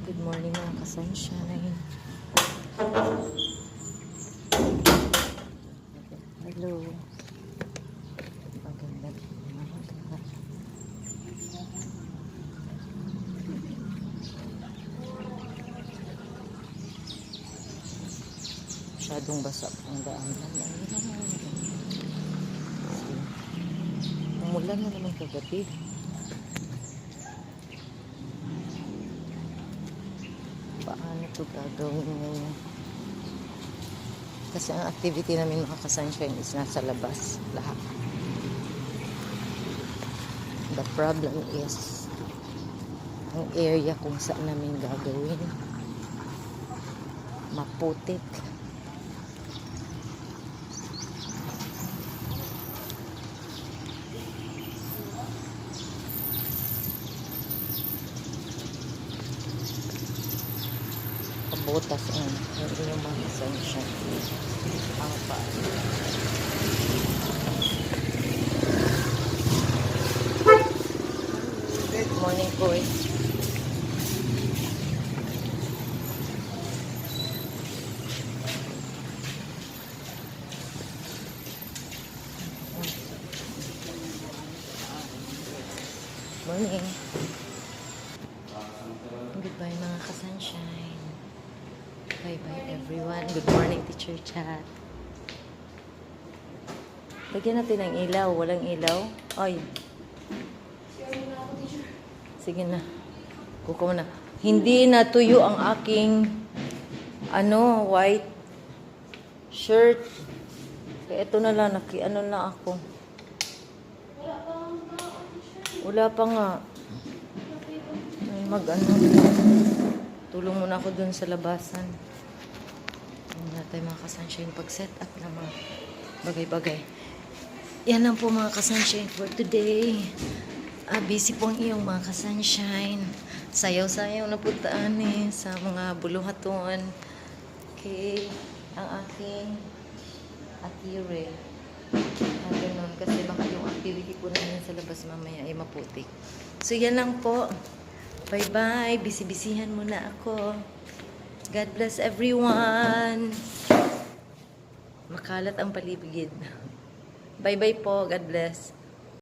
Good morning mga ka-sunshine. Hello. Maganda. Masyadong basa ang daanan. Umulan na naman kagabi. Paano ito gagawin ngayon? Kasi ang activity namin mga ka-sunshine is nasa labas lahat. The problem is ang area kung saan namin gagawin maputik. Botas ang yung mga sunshine ang pa. Good morning boys. Morning. Goodbye mga ka-sunshine. Bye-bye everyone. Good morning, Teacher Chat. Lagyan natin ng ilaw. Walang ilaw. Ay. Sige na. Kuko na. Hindi natuyo ang aking white shirt. Kaya ito na lang. Ano na ako. Wala pa nga. Tulong muna ako dun sa labasan. Tayo mga ka-sunshine pag-set up ng mga bagay-bagay. Yan lang po mga ka-sunshine for today. Busy po ang iyong mga ka-sunshine. Sayaw-sayaw na puntaan sa mga buluhaton. Okay. Ang aking atire. Ganun. Kasi baka yung activity po namin sa labas mamaya ay maputik. So yan lang po. Bye-bye. Bisi-bisihan muna ako. God bless everyone. Makalat ang paligid. Bye-bye po. God bless.